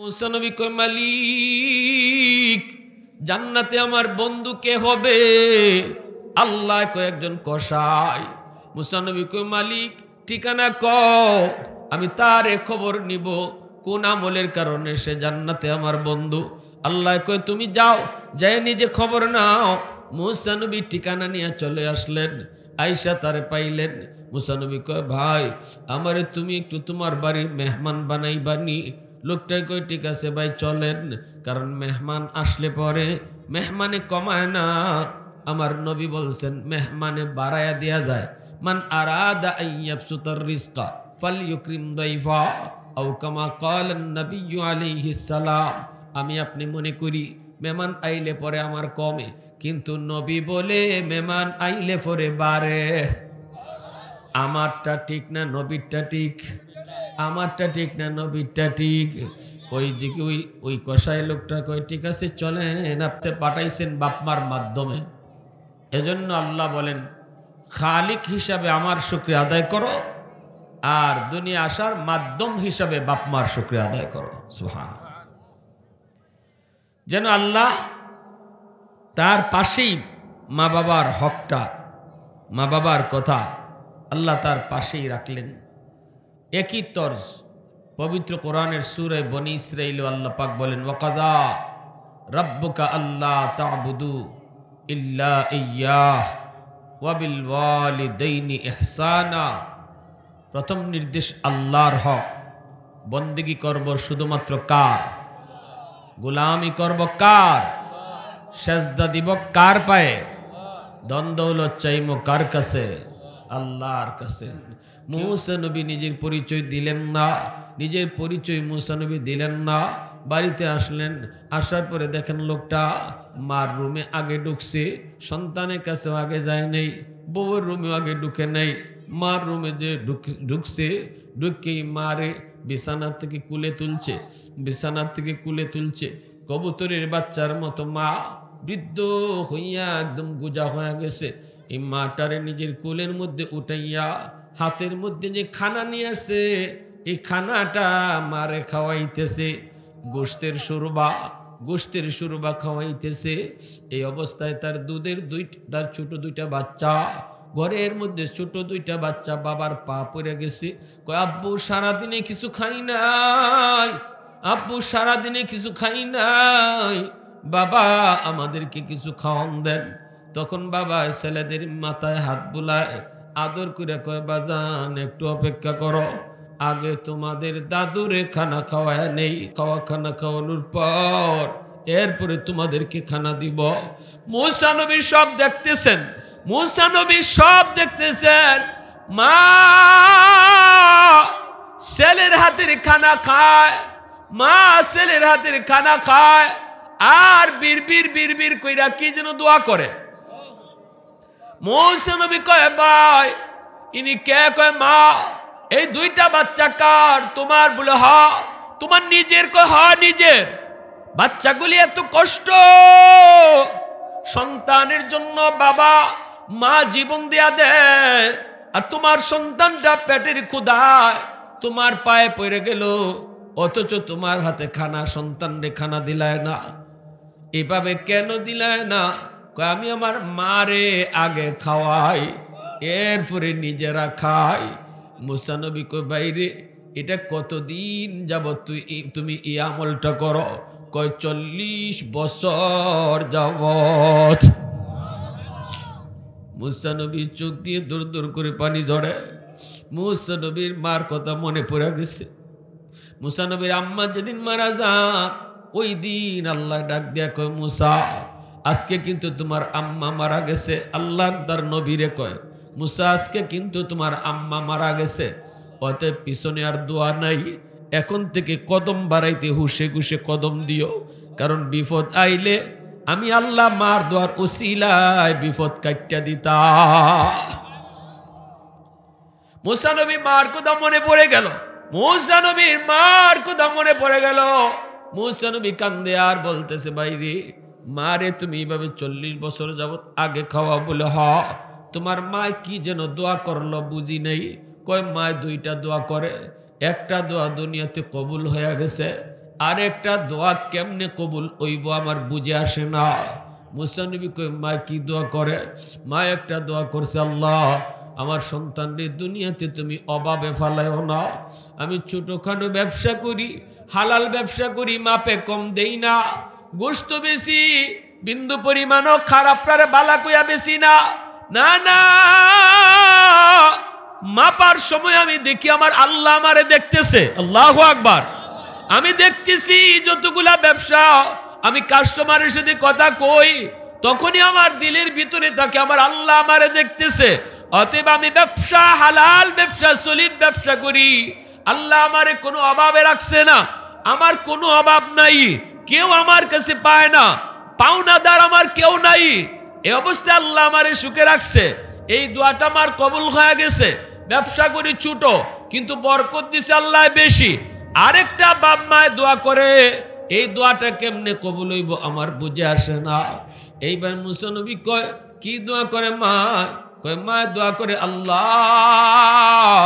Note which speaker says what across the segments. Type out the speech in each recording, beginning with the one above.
Speaker 1: মুসা নবী কয় মালিক জান্নাতে আমার বন্ধু কে হবে? আল্লাহ কয় একজন কসাই। মুসা নবী কয় মালিক ঠিকানা কও, আমি তার খবর নিব কোন আমলের কারণে সে জান্নাতে আমার বন্ধু। আল্লাহ কয় তুমি যাও, যাই নিজে খবর নাও। মুসা নবী ঠিকানা নিয়ে চলে আসলেন, আয়েশা তারে পাইলেন। মুসা নবী কয় ভাই আমারে তুমি একটু তোমার বাড়ির মেহমান বানাইবানি। লোকটাই কয় ঠিক আছে ভাই চলেন, কারণ মেহমান আসলে পরে মেহমানে কমায় না। আমার নবী বলছেন মেহমানে বাড়ায়া দেয়া যায়। মান আরাদা আইয়াবসুতার রিজকা ফালইউকরিম দাইফা আও কামা ক্বালান নবিয়্যু আলাইহিস সালাম। আমি আপনি মনে করি মেহমান আইলে পরে আমার কমে, কিন্তু নবী বলে মেহমান আইলে পরে বাড়ে। আমারটা ঠিক না নবীরটা ঠিক? আমারটা ঠিক না নবীরটা ঠিক? ওই দিকে ওই কসাই লোকটা কয় ঠিক আছে চলেন, আপনি পাঠাইছেন বাপমার মাধ্যমে, এজন্য আল্লাহ বলেন খালিক হিসাবে আমার শুকরিয়া আদায় করো, আর দুনিয়া আসার মাধ্যম হিসাবে বাপমার শুকরিয়া আদায় করো। সুবহান। যেন আল্লাহ তার পাশেই মা বাবার হকটা, মা বাবার কথা আল্লাহ তার পাশেই রাখলেন। একই তর্জ পবিত্র কোরআনের সূরা বনী ইসরাঈল আল্লাহ পাক বলেন ওয়াকাযা রাব্বুকা আল্লা তা'বুদু ইল্লা ইয়্যাহ ওয়া বিল ওয়ালিদাইনি ইহসানা। প্রথম নির্দেশ আল্লাহর হক, বন্দেগী করব শুধুমাত্র কার? গোলামি করব কার? সেজদা দিব কার পায়ে? ধন দৌলত চাইমো কার কাছে? আল্লাহর কাছে। মুসা নবী নিজের পরিচয় দিলেন না, নিজের পরিচয় মুসা নবী দিলেন না। বাড়িতে আসলেন, আসার পরে দেখেন লোকটা মার রুমে আগে ঢুকছে, সন্তানের কাছেও আগে যায় নাই, বউয়ের রুমেও আগে ঢুকে নাই। মার রুমে যে ঢুকছে, ঢুকেই মারে বিছানার থেকে কুলে তুলছে, বিছানার থেকে কুলে তুলছে। কবুতরের বাচ্চার মতো মা বৃদ্ধ হইয়া একদম গোজা হয়ে গেছে। এই মাটারে নিজের কোলের মধ্যে উঠাইয়া হাতের মধ্যে যে খানা নিয়ে আসে, এই খানাটা মারে খাওয়াইতেছে। গোশতের সুরবা খাওয়াইতেছে। এই অবস্থায় তার তার ছোট দুইটা বাচ্চা, ঘরের মধ্যে ছোট দুইটা বাচ্চা বাবার পা পড়ে গেছে। কয় আব্বু সারাদিনে কিছু খাই নাই, আব্বু সারাদিনে কিছু খাই নাই, বাবা আমাদেরকে কিছু খাওয়ান দেন। তখন বাবা ছেলেদের মাথায় হাত বুলায় আদর করে কয় বাজান একটু অপেক্ষা করো, আগে তোমাদের দাদুরে খানা খাওয়ায় নেই, খানা খাওয়ানোর পর এরপরে তোমাদেরকে খানা দিব। মুসা নবী সব দেখতেছেন, মুসা নবী সব দেখতেছেন। মা ছেলের হাতের খানা খায়, মা ছেলের হাতের খানা খায়, আর বীর কইরা কি যেন দোয়া করে। মুসা নবী কয় ভাই ইনি কে? কয় মা এই দুইটা বাচ্চা কার? তোমার? বলে হ। তোমার নিজের? কয় হ নিজের। বাচ্চাগুলি এত কষ্ট, সন্তানের জন্য বাবা মা জীবন দেয়া দেয়, আর তোমার সন্তানটা পেটের ক্ষুধায় তোমার পায়ে পড়ে গেল, অথচ তোমার হাতে খানা সন্তানরে খানা দিলায় না। এভাবে কেন দিলায় না? আমি আমার মারে আগে খাওয়াই, এরপরে নিজেরা খাই। মুসা নবী কয় বাইরে এটা কতদিন যাবত তুমি এই আমলটা করো? কয় 40 বছর যাবত। মুসা নবী চোখ দিয়ে দূর দূর করে পানি ঝরে। মুসা নবীর মার কথা মনে পড়ে গেছে। মুসা নবীর আম্মা যেদিন মারা যান, ওই দিন আল্লাহ ডাক দিয়া কয় মুসা আজকে কিন্তু তোমার আম্মা মারা গেছে। আল্লাহ তার নবীরে কয় মুসা আজকে কিন্তু তোমার আম্মা মারা গেছে, অতএব পিছনে আর দোয়া নাই, এখন থেকে কদম বাড়াইতে হুশে খুশে কদম দিও, কারণ বিপদ আইলে আমি আল্লাহ মার দোয়ার উসিলায় বিপদ কাটটা দিতা। মুসা নবী মার কথা মনে পড়ে গেল, মুসা নবীর মার কথা মনে পড়ে গেল। মুসা নবী কান্দে আর বলতেছে বাইরে মারে তুমি এইভাবে 40 বছর যাবত আগে খাওয়া? বলে হ। তোমার মা কি যেন দোয়া করলো বুঝি নেই। কয় মা দুইটা দোয়া করে, একটা দোয়া দুনিয়াতে কবুল হয়ে গেছে, আর একটা দোয়া কেমনে কবুল হইব আমার বুঝে আসে না। মুসা নবী কয় মা কি দোয়া করে? মা একটা দোয়া করছে, আল্লাহ আমার সন্তানদের দুনিয়াতে তুমি অভাবে ফালাইও না। আমি ছোটখাটো ব্যবসা করি, হালাল ব্যবসা করি, মাপে কম দেই না, গোশত বেশি বিন্দু পরিমাণও খারাপটারে বালা কইয়া বেশি না। না না, মাপার সময় আমি দেখি আমার আল্লাহ আমারে দেখতেছে। আল্লাহু আকবার। আমি দেখতেছি যতগুলা ব্যবসা আমি কাস্টমারের সাথে কথা কই, তখনই আমার দিলের ভিতরে থাকে আমার আল্লাহ আমারে দেখতেছে। অতএব আমি ব্যবসা, হালাল ব্যবসা, সলিড ব্যবসা করি, আল্লাহ আমারে কোনো অভাবে রাখছে না। আমার কোনো অভাব নাই, কেউ আমার কাছে পায় না, পাওনাদার আমার কেউ নাই। এই অবস্থায় আল্লাহ আমারে সুখে রাখছে। এই দোয়াটা আমার কবুল হয়ে গেছে। ব্যবসা করি ছোট, কিন্তু বরকত দিছে আল্লাহ বেশি। আরেকটা বাপ মায় দোয়া করে, এই দোয়াটা কেমনে কবুল হইব আমার বুঝে আসে না। এইবার মুসা নবী কয় কি দোয়া করে মা? কয় মা দোয়া করে, আল্লাহ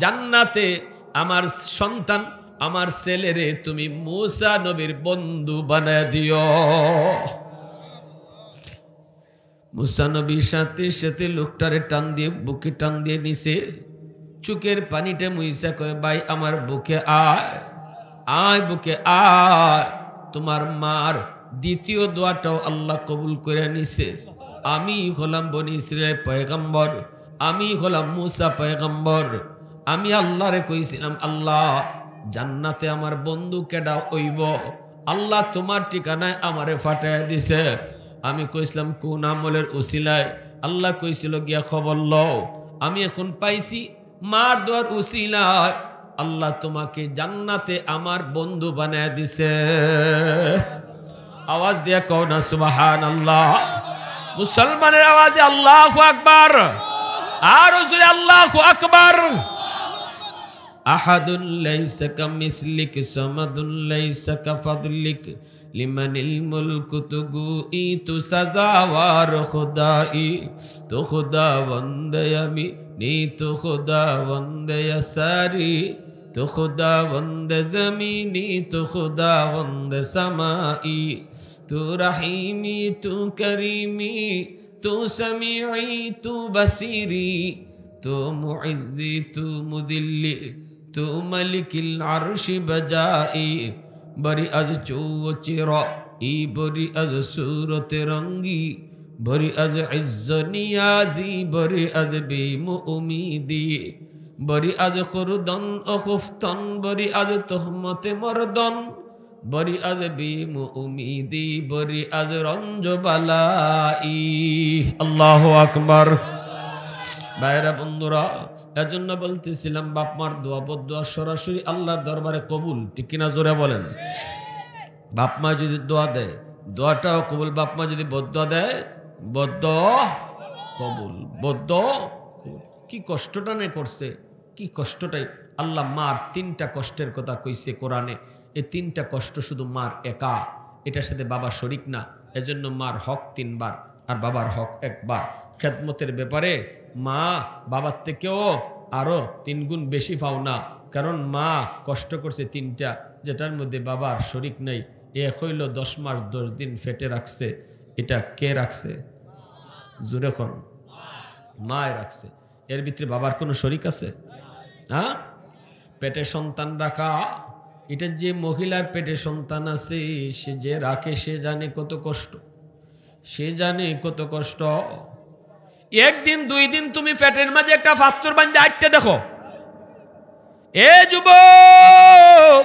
Speaker 1: জান্নাতে আমার সন্তান, আমার ছেলেরে তুমি মুসা নবীর বন্ধু বানায় দিও। মুসা নবীর সাথে সাথে লোকটারে টান দিয়ে, বুকে টান দিয়ে নিছে, চোখের পানিটা মুইসা কয় ভাই আমার বুকে আয়, আয় বুকে আয়। তোমার মার দ্বিতীয় দোয়াটাও আল্লাহ কবুল করে নিছে। আমি হলাম বনি ইসরাইল পয়গম্বর, আমি হলাম মুসা পয়গম্বর। আমি আল্লাহরে কইছিলাম, আল্লাহ জান্নাতে আমার বন্ধু কেডা হইব? আল্লাহ তোমার ঠিকানায় আমারে ফাটায় দিছে। আমি কইছিলাম কোন আমলের উসিলায়? আল্লাহ কইছিল গিয়া খবর লও। আমি এখন পাইছি মার দোয়ার উসিলায় আল্লাহ তোমাকে জান্নাতে আমার বন্ধু বানায় দিছে। আওয়াজ দিয়া কও না সুবহানাল্লাহ। মুসলমানের আওয়াজে আল্লাহু আকবার, আর জোরে আল্লাহু আকবার। আহাদুন লাইসা কামিসলিক সামাদুন লাইসা কাফাদলিক লিমানিল মুলকু তুগুই তু সাজাওয়ার খুদাই তো খুদা বন্দে আমি নি তো খুদা বন্দে সারি তো খুদা বন্দে জমিনি তো খুদা বন্দে সামাই তু রহিমি তু করিমি তু সমিঈ তু বসিরি তু মুইজ্জি তু মুযিল্লি তু মালিকিল আরশি বজাই বরি আজ চৌচির ই বরি আজ সুরত রঙ্গি বরি আজ ইজ্জ নিয়াজি বরি আজ বেমুমিদি বরি আজ খুরদন ও খুফতন বরি আজ তোহমতে মরদন বরি আজ বেমুমিদি বরি আজ রঞ্জ বালাই। আল্লাহু আকবার। ভাইরা বন্ধুরা, এজন্য বলতেছিলাম বাপ মার দোয়া বদদোয়া সরাসরি আল্লাহর দরবারে কবুল, ঠিক কিনা জোরে বলেন। বাপ মা যদি দোয়া দেয় দোয়াটাও কবুল, বাপ মা যদি বদদোয়া দেয় বদদোয়া কবুল, বদদোয়া কবুল। কি কষ্টটা নে করছে, কি কষ্টটাই। আল্লাহ মার তিনটা কষ্টের কথা কইছে কোরআনে। এই তিনটা কষ্ট শুধু মার একা, এটার সাথে বাবা শরিক না। এজন্য মার হক 3 বার আর বাবার হক 1 বার। খেদমতের ব্যাপারে মা বাবার থেকেও আরো 3 গুণ বেশি পাও না, কারণ মা কষ্ট করছে 3টা, যেটার মধ্যে বাবার শরিক নাই। এক হইল 10 মাস 10 দিন ফেটে রাখছে। এটা কে রাখছে? জোরে কোন? মায় রাখছে। এর ভিতরে বাবার কোনো শরিক আছে? হ্যাঁ, পেটে সন্তান রাখা, এটা যে মহিলার পেটে সন্তান আছে সে যে রাখে সে জানে কত কষ্ট, সে জানে কত কষ্ট। একদিন 2 দিন তুমি পেটের মাঝে একটা পাথর বাঁধে আটতে দেখো। এ যুবক,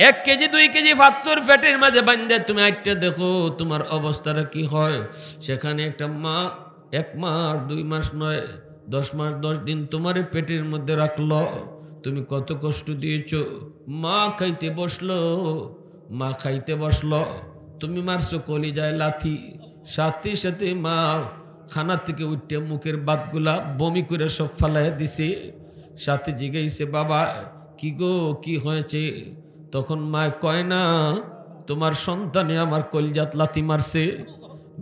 Speaker 1: 1 কেজি 2 কেজি পাথর পেটের মাঝে বাঁধে তুমি আটতে দেখো তোমার অবস্থাটা কি হয়। সেখানে একটা মা 1 মাস 2 মাস নয় 10 মাস 10 দিন তোমার পেটের মধ্যে রাখলো, তুমি কত কষ্ট দিয়েছ। মা খাইতে বসলো, মা খাইতে বসলো, তুমি মারছো কলিজায় লাথি, সাথে সাথে মা খানা থেকে উঠে মুখের বাতগুলা বমি করে সব ফালাইয়া দিছে। সাথে জিগাইছে বাবা কি গো কি হয়েছে? তখন মা কয় না তোমার সন্তানে আমার কলিজাত লাথি মারছে।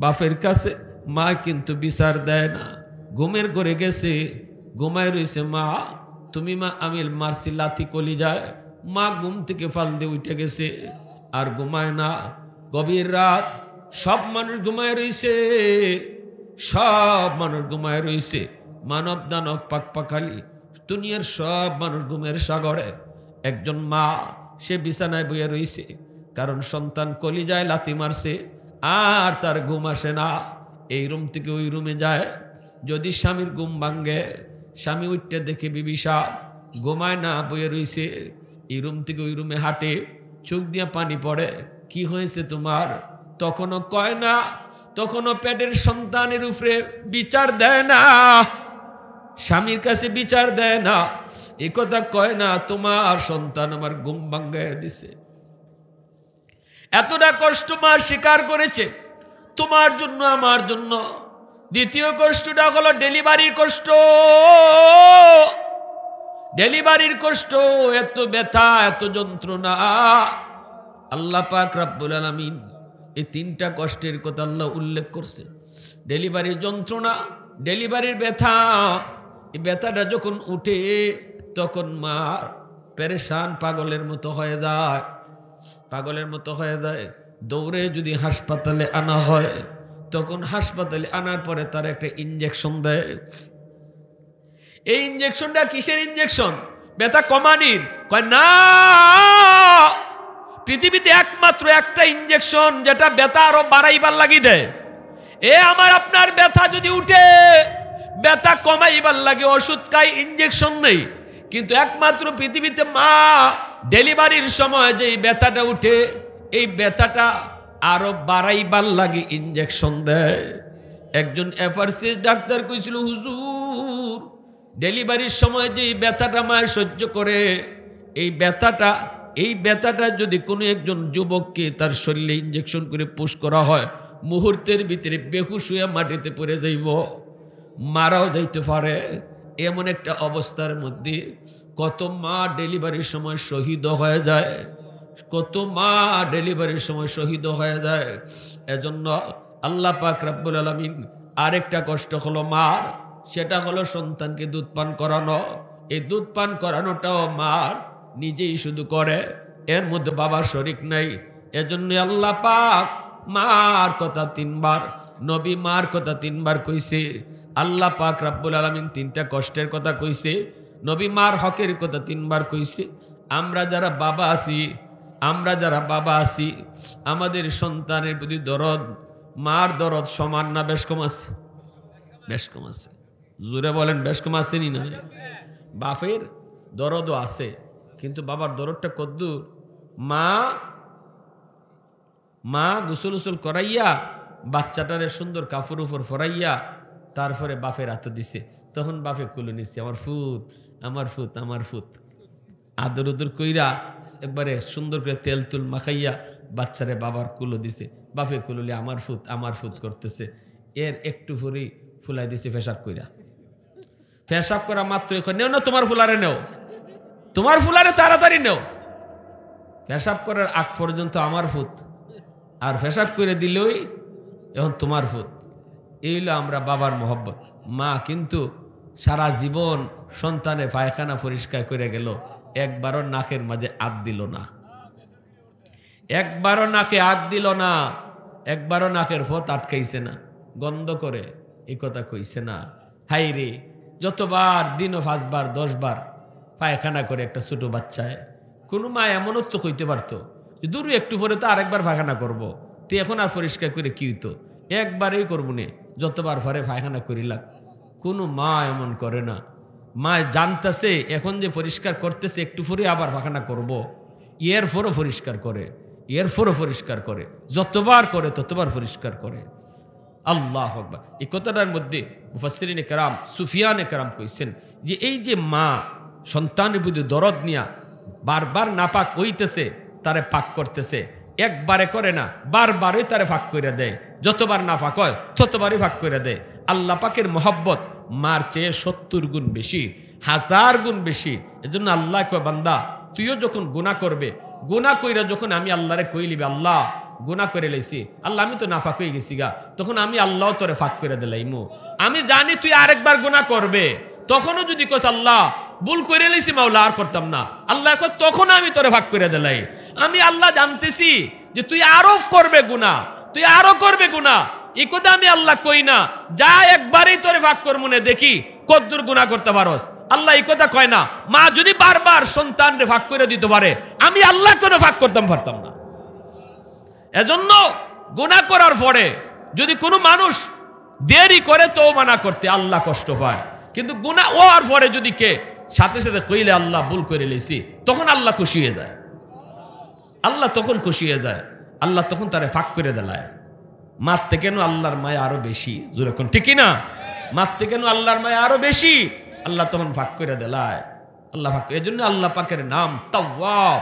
Speaker 1: বাপের কাছে মা কিন্তু বিচার দেয় না, ঘুমের ঘরে গেছে, ঘুমায় রয়েছে মা। তুমি মা আমি মারছি লাথি কলিজায়, মা ঘুম থেকে ফাল দিয়ে উঠে গেছে, আর ঘুমায় না। গভীর রাত, সব মানুষ ঘুমায় রইছে, সব মানুষ ঘুমায় রইছে। মানব দানব পাক পাখালি দুনিয়ার সব মানুষ ঘুমের সাগরে। একজন মা সে বিছানায় বইয়ে রইছে, কারণ সন্তান কলিজায় লাথি মারছে আর তার ঘুম আসে না। এই রুম থেকে ওই রুমে যায়। যদি স্বামীর ঘুম ভাঙ্গে, স্বামী উঠতে দেখে বিবিসা ঘুমায় না, বইয়ে রইছে। এই রুম থেকে ওই রুমে হাঁটে, চোখ দিয়ে পানি পড়ে। কি হয়েছে তোমার? তখনও কয় না, তখনও পেটের সন্তানের উপরে বিচার দেয় না, স্বামীর কাছে বিচার দেয় না, এ কথা কয় না, তোমার সন্তান আমার ঘুম ভাঙ্গায় দিছে। এতটা কষ্ট মা স্বীকার করেছে তোমার জন্য, আমার জন্য। দ্বিতীয় কষ্টটা হলো ডেলিভারির কষ্ট। ডেলিভারির কষ্ট, এত ব্যথা, এত যন্ত্রণা। আল্লাহ পাক রব্বুল আলামিন এই তিনটা কষ্টের কথা আল্লাহ উল্লেখ করছে। ডেলিভারির যন্ত্রণা, ডেলিভারির ব্যথা। এই ব্যথাটা যখন উঠে তখন মা পেরেশান, পাগলের মতো হয়ে যায়, পাগলের মতো হয়ে যায়। দৌড়ে যদি হাসপাতালে আনা হয়, তখন হাসপাতালে আনার পরে তার একটা ইঞ্জেকশন দেয়। এই ইঞ্জেকশনটা কিসের ইঞ্জেকশন? ব্যথা কমানির। কয় না, পৃথিবীতে একমাত্র একটা ইঞ্জেকশন যেটা ব্যথা আরো বাড়াইবার লাগি দেয়। এ আমার আপনার ব্যথা যদি উঠে, ব্যথা কমাইবার লাগে ওষুধ খাই, ইঞ্জেকশন নেই। কিন্তু একমাত্র পৃথিবীতে মা ডেলিভারির সময় যে ব্যথাটা উঠে, এই ব্যথাটা আরো বাড়াইবার লাগে ইঞ্জেকশন দেয়। একজন এফআরসি ডাক্তার কইছিল, হুজুর ডেলিভারির সময় যে ব্যথাটা মায়ের সহ্য করে, এই ব্যথাটা যদি কোনো একজন যুবককে তার শরীরে ইঞ্জেকশন করে পুশ করা হয়, মুহূর্তের ভিতরে বেহুশ হয়ে মাটিতে পড়ে যাইব, মারাও যাইতে পারে। এমন একটা অবস্থার মধ্যে কত মা ডেলিভারির সময় শহীদ হয়ে যায়, কত মা ডেলিভারির সময় শহীদ হয়ে যায়। এজন্য আল্লাহ পাক রব্বুল আলামিন আরেকটা কষ্ট হলো মার, সেটা হলো সন্তানকে দুধ পান করানো। এই দুধ পান করানোটাও মার নিজেই শুধু করে, এর মধ্যে বাবার শরিক নাই। এজন্য আল্লাহ পাক মার কথা তিনবার, নবী মার কথা তিনবার কইছে। আল্লাহ পাক রব্বুল আলামিন তিনটা কষ্টের কথা কইছে, নবী মার হকের কথা তিনবার কইছে। আমরা যারা বাবা আছি, আমাদের সন্তানের প্রতি দরদ, মার দরদ সমান না বেশ কম আছে? বেশ কম আছে। জোরে বলেন, বেশ কম আসেনি না? বাপের দরদও আছে, কিন্তু বাবার দরদটা কদ্দুর? মা গোসল উসল করাইয়া বাচ্চাটারে সুন্দর কাপড় উপর ফরাইয়া তারপরে বাপের হাতে দিছে, তখন বাপে কুলে নিচ্ছে, আমার ফুত, আমার ফুত, আমার ফুত। আদর উদর কইরা একবারে সুন্দর করে তেল তুল মাখাইয়া বাচ্চারে বাবার কুলো দিছে, বাপে কুললে আমার ফুত, আমার ফুত করতেছে। এর একটু পরে ফুলাই দিছে পেশাব কইরা। পেশাব করা মাত্র নেও না, তোমার ফুলারে নেও, তোমার ফুলারে তাড়াতাড়ি নেও। পেশাব করার আগ পর্যন্ত আমার ফুত, আর পেশাব করে দিলই এখন তোমার ফুত। এই হলো আমরা বাবার মহব্বত। মা কিন্তু সারা জীবন সন্তানে পায়খানা পরিষ্কার করে গেল, একবারও নাকের মাঝে আত দিল না, একবারও নাকে আত দিল না, একবারও নাকের ফত আটকাইছে না, গন্ধ করে এই কথা কইছে না। হাই রে, যতবার দিনও 5 বার 10 বার পায়খানা করে একটা ছোট বাচ্চায়, কোনো মা এমনও তো কইতে পারতো দূর একটু পরে তো আরেকবার পায়খানা করব, তো এখন আর পরিষ্কার করে কি হইতো, একবারেই করবো নে, যতবার পরে পায়খানা করিলাম। কোনো মা এমন করে না। মা জানতেছে এখন যে পরিষ্কার করতেছে, একটু পরে আবার পায়খানা করব, এর পরও পরিষ্কার করে, এর পরও পরিষ্কার করে, যতবার করে ততবার পরিষ্কার করে। আল্লাহু আকবার। এই কথাটার মধ্যে মুফাসসিরিনে কেরাম, সুফিয়ানে কেরাম কইছেন যে এই যে মা সন্তানের প্রতি দরদ নিয়া বারবার নাপাক হইতেছে, তারে পাক করতেছে, একবারে করে না, বারবারই তারে ফাঁক করে দেয়। যতবার নাপাক হয় ততবারই ফাঁক করে দেয়। আল্লাহ পাকের মহব্বত মার চেয়ে 70 গুণ বেশি, 1000 গুণ বেশি। এজন্য আল্লাহ কয়, বান্দা তুইও যখন গুনাহ করবে, গুনাহ কইরা যখন আমি আল্লাহরে কইলিবে, আল্লাহ গুনাহ করে লাইছি, আল্লাহ আমি তো নাফাক হয়ে গেছি গা, তখন আমি আল্লাহ তোরে ফাঁক করে দিলাইমু। আমি জানি তুই আরেকবার গুনাহ করবে, তখনও যদি কস আল্লাহ ভুল করে লইছি মাওলা আর করতাম না, আল্লাহ কয় তখন আমি তোরে ভাগ করে দিলাই। আমি আল্লাহ জানতেছি যে তুই আরো করবে গুনাহ, তুই আরো করবে গুনাহ, এই কথা আমি আল্লাহ কই না, যা একবারই তোরে ভাগ কর মনে দেখি কতদূর গুনাহ করতে পারস। আল্লাহ এই কথা কয় না। মা যদি বারবার সন্তানরে ভাগ করে দিতে পারে, আমি আল্লাহ কোনো ভাগ করতাম পারতাম না। এজন্য গুনাহ করার পরে যদি কোনো মানুষ দেরি করে তওবা না করতে, আল্লাহ কষ্ট পায়। কিন্তু গুনাহ হওয়ার পরে যদি কে সাথে সাথে কইলে আল্লাহ ভুল করে লইছি, তখন আল্লাহ খুশি হয়ে যায়। আল্লাহ তখন খুশি হয়ে যায়, আল্লাহ তখন তারে ফাঁক করে দেলায়। মারতে কেন আল্লাহর মায়া আরো বেশি, যেরকম ঠিকই না, মারতে কেন আল্লাহর মায়া আরো বেশি, আল্লাহ তখন ফাঁক করে দেলায়। আল্লাহ ফাঁক, এই জন্য আল্লাহ পাকের নাম তাওয়াব,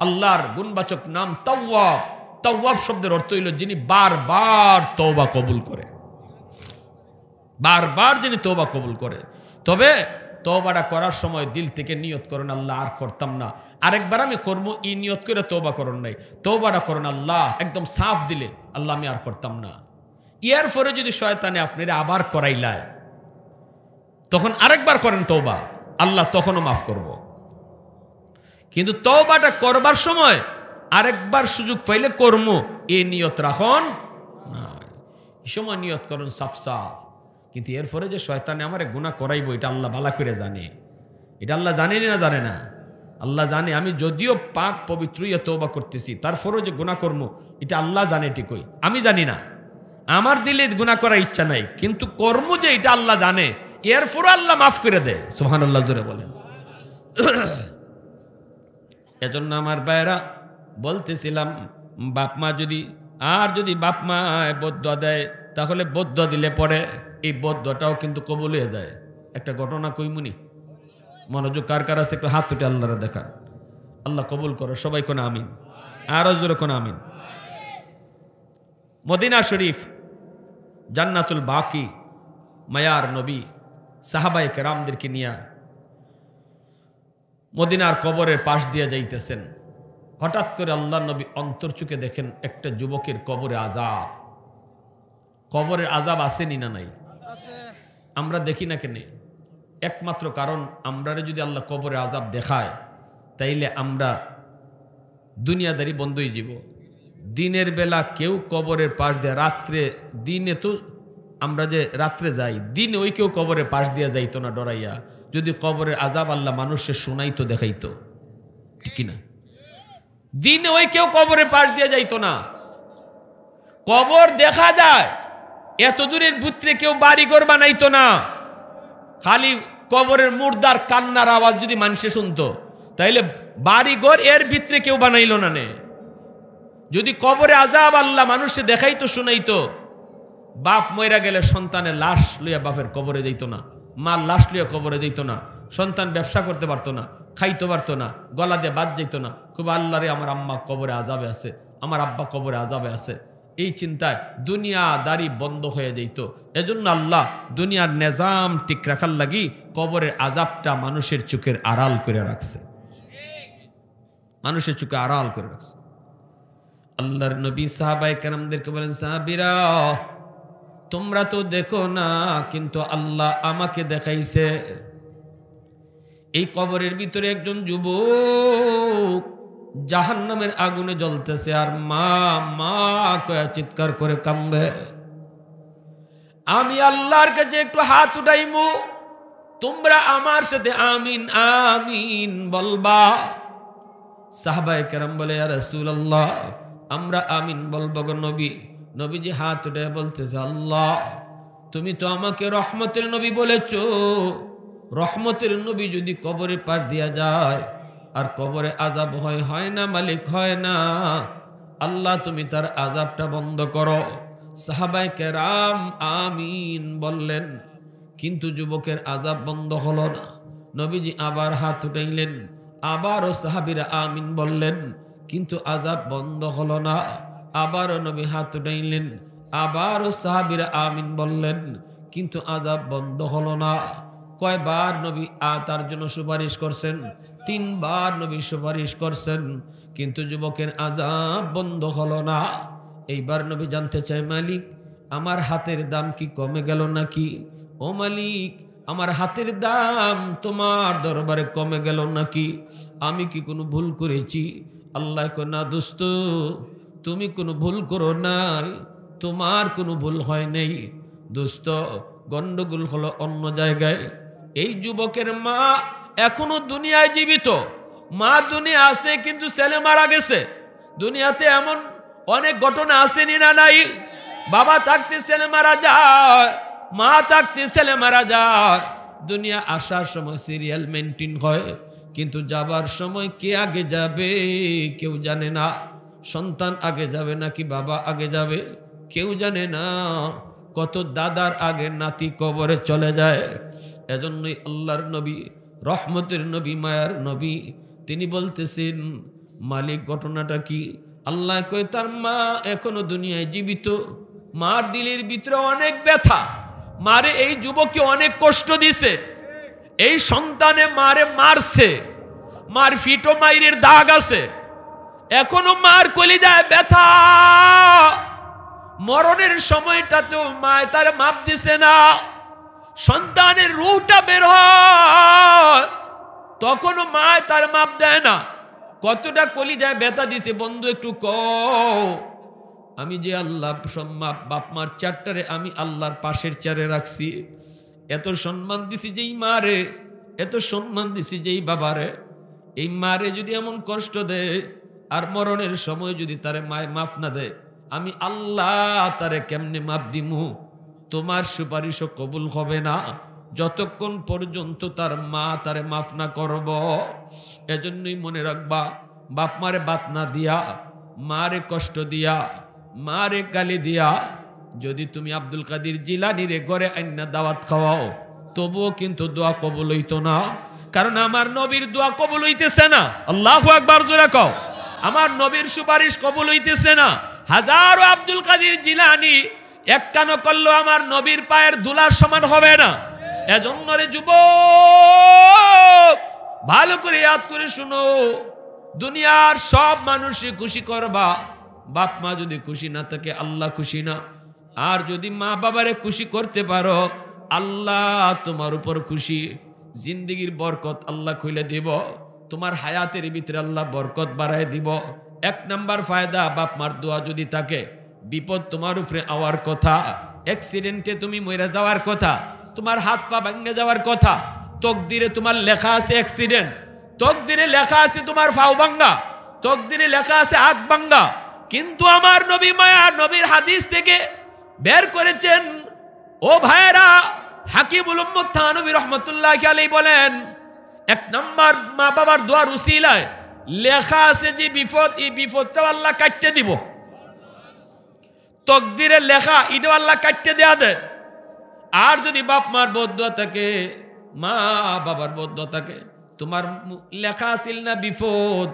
Speaker 1: আল্লাহর গুণবাচক নাম তাওয়াব। তাওয়াব শব্দের অর্থ হইল যিনি বারবার তওবা কবুল করে, বারবার যিনি তওবা কবুল করে। তবে তওবাটা করার সময় দিল থেকে নিয়ত করেন আল্লাহ আর করতাম না, আরেকবার আমি করবো, এই নিয়ত করে তওবা করেন নাই। তওবাটা করেন আল্লাহ একদম সাফ দিলে, আল্লাহ আমি আর করতাম না। ইয়ার পরে যদি শয়তানে আপনারা আবার করাইলায়, তখন আরেকবার করেন তওবা, আল্লাহ তখনও মাফ করব। কিন্তু তওবাটা করবার সময় আরেকবার সুযোগ পাইলে কর্ম, এই নিয়ত রাখন না, এই সময় নিয়ত করেন সাফ সাফ। কিন্তু এরপরে যে শয়তানে আমার গুনাহ করাইবো, এটা আল্লাহ ভালো করে জানে। এটা আল্লাহ জানে না জানে না, আল্লাহ জানে। আমি যদিও পাক পবিত্র হইয়া তওবা করতেছি, তারপরেও যে গুনাহ করব, এটা আল্লাহ জানে ঠিকই, আমি জানি না। আমার দিলে গুনাহ করার ইচ্ছা নাই, কিন্তু কর্ম যে এটা আল্লাহ জানে, এরপরও আল্লাহ মাফ করে দেয়। সুবহানাল্লাহ জোরে বলেন। এজন্য আমার ভাইরা বলতেছিলাম, বাপ মা যদি বাপ মা বদদুয়া দেয়, তাহলে বদদুয়া দিলে পরে এই বদদুয়াটাও কিন্তু কবুল হয়ে যায়। একটা ঘটনা কইমুনি, মনোযোগ কার কার আছে একটু হাত উঠে আল্লাহরে দেখান। আল্লাহ কবুল করো, সবাই কোন আমিন, আরো জোরে কোন আমিন। মদিনা শরীফ, জান্নাতুল বাকি, মায়ার নবী সাহাবায়ে কেরামদেরকে নিয়ে মদিনার কবরের পাশ দিয়ে যাইতেছেন। হঠাৎ করে আল্লাহ নবী অন্তর চুকে দেখেন একটা যুবকের কবরে আযাব। কবরের আযাব আসেনি না নাই? আমরা দেখি না কেন? একমাত্র কারণ, আমরারে যদি আল্লাহ কবরে আযাব দেখায়, তাইলে আমরা দুনিয়াদারি বন্ধ হয়ে যাব। দিনের বেলা কেউ কবরের পাশ দিয়ে, রাত্রে, দিনে তো আমরা যে রাত্রে যাই, দিনে ওই কেউ কবরের পাশ দিয়ে যাইতো না ডরাইয়া। যদি কবরের আযাব আল্লাহ মানুষের শোনাইতো, দেখাইতো, ঠিক না? দিনে ওই কেউ কবরের পাশ দিয়ে যাইতো না। কবর দেখা যায়, এত দূরের ভিতরে কেউ বাড়িঘর বানাইতো না। খালি কবরের মুর্দার কান্নার আওয়াজ যদি মানুষে শুনতো, তাইলে বাড়িঘর এর ভিতরে কেউ বানাইলো না। নে যদি কবরে আযাব আল্লাহ মানুষে দেখাইতো, শোনাইতো, বাপ মইরা গেলে সন্তানের লাশ লইয়া বাপের কবরে যাইত না, মার লাশ লইয়া কবরে যাইত না, সন্তান ব্যবসা করতে পারতো না, খাইতে পারতো না, গলা দিয়ে বাদ যাইত না। খুব আল্লাহ রে, আমার আম্মা কবরে আযাবে আছে, আমার আব্বা কবরে আযাবে আছে, এই চিন্তায় দুনিয়াদারি বন্ধ হয়ে যাইত। এজন্য আল্লাহ দুনিয়ার নিজাম ঠিক রাখার লাগি কবরের আযাবটা মানুষের চোখের আড়াল করে রাখছে, মানুষের চোখে আড়াল করে রাখছে। আল্লাহর নবী সাহাবায়ে কেরামদেরকে বলেন, সাহাবীরা তোমরা তো দেখো না, কিন্তু আল্লাহ আমাকে দেখাইছে। এই কবরের ভিতরে একজন যুবক জাহান্নামের আগুনে জ্বলতেছে, আর মা মা কয়া চিৎকার করে কান্দে। আমি আল্লাহর কাছে একটু হাত উঠাইমু, তোমরা আমার সাথে আমিন আমিন বলবা। সাহাবায়ে কেরাম বলে, ইয়া রাসূলুল্লাহ আমরা আমিন বলবো গো নবী। নবীজি হাত উঠে বলতেছে, আল্লাহ তুমি তো আমাকে রহমতের নবী বলেছো, রহমতের নবী যদি কবরে পার দিয়া যায় আর কবরে আযাব হয় না মালিক, হয় না। আল্লাহ তুমি তার আযাবটা বন্ধ করো। সাহাবায়ে কেরাম আমিন বললেন, কিন্তু যুবকের আযাব বন্ধ হলো না। নবীজি আবার হাত উঠাইলেন, আবারও সাহাবীরা আমিন বললেন, কিন্তু আযাব বন্ধ হলো না। আবারও নবী হাত উঠাইলেন, আবারও সাহাবীরা আমিন বললেন, কিন্তু আযাব বন্ধ হলো না। কয়বার নবী তার জন্য সুপারিশ করছেন? 3 বার নবী সুপারিশ করছেন, কিন্তু যুবকের আযাব বন্ধ হলো না। এইবার নবী জানতে চায়, মালিক আমার হাতের দাম কি কমে গেল নাকি? ও মালিক আমার হাতের দাম তোমার দরবারে কমে গেল নাকি? আমি কি কোনো ভুল করেছি? আল্লাহ কয় না দোস্ত, তুমি কোনো ভুল করো নাই, তোমার কোনো ভুল হয় নাই দোস্ত। গন্ডগোল হলো অন্য জায়গায়। এই যুবকের মা এখনো দুনিয়ায় জীবিত, মা দুনিয়া আছে কিন্তু ছেলে মারা গেছে। দুনিয়াতে এমন অনেক ঘটনা আসেনি না নাই? বাবা থাকতে ছেলে মারা যায়, মা থাকতে ছেলে মারা যায়। দুনিয়া আসার সময় সিরিয়াল মেনটেন হয়, কিন্তু যাবার সময় কে আগে যাবে কেউ জানে না। সন্তান আগে যাবে নাকি বাবা আগে যাবে কেউ জানে না। কত দাদার আগে নাতি কবরে চলে যায়। এজন্যই আল্লাহর নবী, রহমতের নবী, মায়ার নবী, তিনি বলতেছেন মালিক ঘটনাটা কি? আল্লাহ কয় তার মা এখনো দুনিয়ায় জীবিত, মার দিলের ভিতরে অনেক ব্যথা, মারে এই যুবককে অনেক কষ্ট দিছে, এই সন্তানে মারে মারছে, মার ফিটো মাইরের দাগ আছে, এখনো মার কলিজায় ব্যথা। মরণের সময়টাতেও মায় তার মাপ দিছে না। সন্তানের রূহটা বের হয়, তখনও মায় তার মাপ দেয় না। কতটা কলিজায় ব্যথা দিছে বন্ধু একটু কও। আমি যে আল্লাহ বাপ মার চারটারে আমি আল্লাহর পাশের চারে রাখছি, এত সম্মান দিছি যেই মারে, এত সম্মান দিছি যেই বাবারে, এই মারে যদি এমন কষ্ট দেয় আর মরণের সময় যদি তারে মায় মাফ না দেয়, আমি আল্লাহ তারে কেমনে মাপ দিমু? তোমার সুপারিশও কবুল হবে না যতক্ষণ পর্যন্ত তার মা তারে মাফ না করব। এজন্যই মনে রাখবা, বাপ মারে বাত না দিয়া, মারে কষ্ট দিয়া, মারে গালি দিয়া যদি তুমি আব্দুল কাদের জিলানীরে ঘরে আইনা দাওয়াত খাওয়াও, তবুও কিন্তু দোয়া কবুল হইতো না। কারণ আমার নবীর দোয়া কবুল হইতেছে না। আল্লাহু আকবার জোরে কও। আমার নবীর সুপারিশ কবুল হইতেছে না। হাজারো আব্দুল কাদের জিলানী একটানো করলো আমার নবীর পায়ের ধুলার সমান হবে না। এজন্য রে যুবক, ভালো করে ইয়াদ করে শুনো, দুনিয়ার সব মানুষই খুশি করবা, বাপ মা যদি খুশি না থাকে আল্লাহ খুশি না। আর যদি মা বাবারে খুশি করতে পারো আল্লাহ তোমার উপর খুশি। জিন্দেগির বরকত আল্লাহ খুলে দিব, তোমার হায়াতের ভিতরে আল্লাহ বরকত বাড়ায় দিব। এক নাম্বার ফায়দা, বাপ মার দোয়া যদি থাকে, বিপদ তোমার উপরে আওয়ার কথা, অ্যাক্সিডেন্টে তুমি মরে যাওয়ার কথা, তোমার হাত পা ভেঙে যাওয়ার কথা, তকদিরে তোমার লেখা আছে অ্যাক্সিডেন্ট, তকদিরে লেখা আছে তোমার পাও ভাঙ্গা, তকদিরে লেখা আছে হাত ভাঙ্গা। কিন্তু আমার নবী মায়া নবীর হাদিস থেকে বের করেছেন, ও ভাইরা, হাকিমুল উম্মত থানবী রহমতুল্লাহ আলাইহি বলেন, এক নাম্বার মা বাবার দোয়ার উসিলায় লেখা আছে যে বিপদ, এই বিপদটা আল্লাহ কাটতে দিব। তকদিরে লেখা এটা আল্লাহ কাটতে দেয়া দেয়। আর যদি বাপ মার বদদুয়া থাকে, মা বাবার বদদুয়া থাকে, তোমার লেখা আছিল না বিপদ,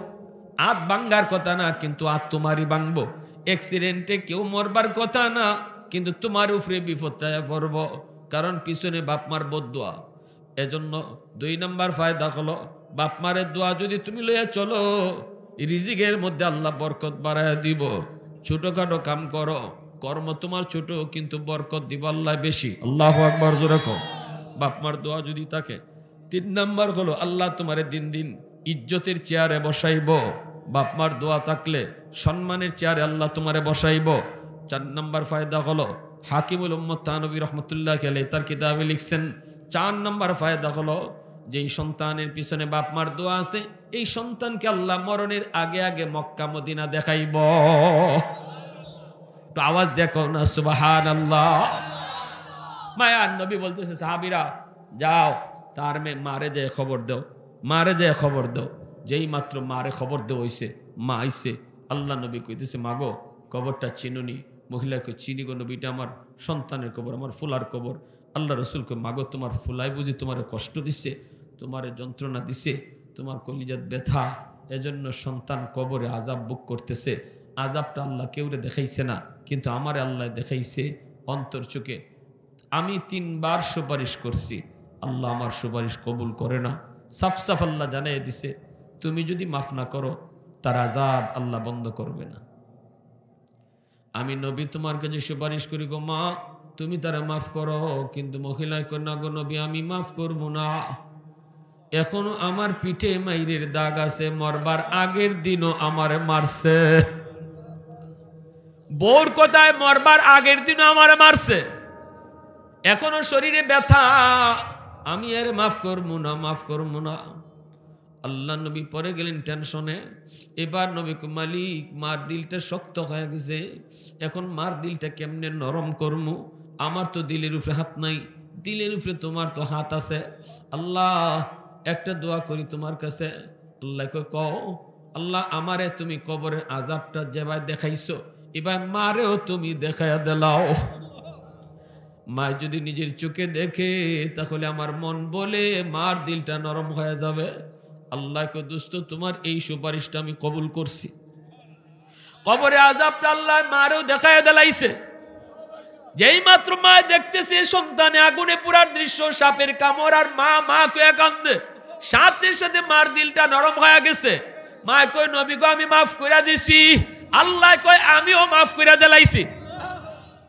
Speaker 1: হাত ভাঙ্গার কথা না, কিন্তু হাত তোমারই ভাঙবো। অ্যাক্সিডেন্টে কেউ মরবার কথা না, কিন্তু তোমার উপরে বিপদটা পড়ব, কারণ পিছনে বাপ মার বদদুয়া। এজন্য 2 নাম্বার ফায়দা হলো, বাপ মারের দোয়া যদি তুমি লইয়া চলো, রিজিকের মধ্যে আল্লাহ বরকত বাড়ায় দিব। ছোটখাটো কাম করো, কর্ম তোমার ছোট কিন্তু বরকত দিব আল্লাহ বেশি। আল্লাহু আকবার জোরে কও। বাপ মার দোয়া যদি থাকে। 3 নাম্বার হলো, আল্লাহ তোমারে দিন দিন ইজ্জতের চেয়ারে বসাইব। বাপ মার দোয়া থাকলে সম্মানের চেয়ারে আল্লাহ তোমারে বসাইব। 4 নাম্বার ফায়দা হলো, হাকিমুল উম্মত থানবী রহমতুল্লাহ আলাইহি তার কিতাবে লিখছেন, 4 নাম্বার ফায়দা হলো, যেই সন্তানের পিছনে বাপ মার দোয়া আছে, এই সন্তানকে আল্লাহ মরণের আগে আগে মক্কা মদিনা দেখাইব। তো আওয়াজ দেখো না সুবহানাল্লাহ। মায়ার নবী বলতেছে, সাহাবীরা যাও তার মারে যে খবর দাও, মারে যে খবর দাও। যেই মাত্র মারে খবর দেওয়া হইছে, মা আইছে, আল্লাহ নবী কইতেছে, মাগো কবরটা চিনুনি? মহিলাকে, চিনি গো নবী, এটা আমার সন্তানের কবর, আমার ফুলার কবর। আল্লাহ রসুলকে, মাগো তোমার ফুলাই বুঝি তোমার কষ্ট দিছে, তোমার যন্ত্রণা দিছে, তোমার কলিজাত ব্যথা, এজন্য সন্তান কবরে আযাব বুক করতেছে। আযাবটা আল্লাহ কেউরে দেখাইছে না, কিন্তু আমারে আল্লাহ দেখাইছে অন্তর চোখে। আমি 3 বার সুপারিশ করছি, আল্লাহ আমার সুপারিশ কবুল করে না। সাফ সাফ আল্লাহ জানাই দিছে, তুমি যদি মাফ না করো তার আযাব আল্লাহ বন্ধ করবে না। আমি নবী তোমার কাছে সুপারিশ করি গো মা, তুমি তারা মাফ করো। কিন্তু মহিলায় কয় না গো নবী, আমি মাফ করবো না, এখনো আমার পিঠে মাইরের দাগ আছে, মরবার আগের দিনও আমারে মারছে। বউর কথায় মরবার আগের দিনও আমারে মারছে, এখনো শরীরে ব্যথা, আমি এর মাফ করবো না, মাফ করবো না। আল্লাহ নবী পরে গেলেন টেনশনে। এবার নবী কয়, মালিক মার দিলটা শক্ত হয়ে গেছে, এখন মার দিলটা কেমনে নরম করমু? আমার তো দিলের উপরে হাত নাই, দিলের উপরে তোমার তো হাত আছে। আল্লাহ একটা দোয়া করি তোমার কাছে। আল্লাহ কয়, কও। আল্লাহ আমারে তুমি কবরের আযাবটা যেভাবে দেখাইছো, এবার মারেও তুমি দেখাইয়া দিলাও। মা যদি নিজের চোখে দেখে তাহলে আমার মন বলে মার দিলটা নরম হয়ে যাবে। আল্লাহ কয়, দোস্ত তোমার এই সুপারিশটা আমি কবুল করছি। কবরে আযাবটা আল্লাহ মারেও দেখাইয়া দিলাইছে। যেই মাত্র মা দেখতেছে সন্তানে আগুনে পুরার দৃশ্য, সাপের কামড়, আর মা মা কয়ে কান্দে, সাথে সাথে মার দিলটা নরম হয়ে গেছে। মা কয়, নবী গো আমি মাফ কইরা দিছি। আল্লাহ কয়, আমিও মাফ কইরা দিলাইছি।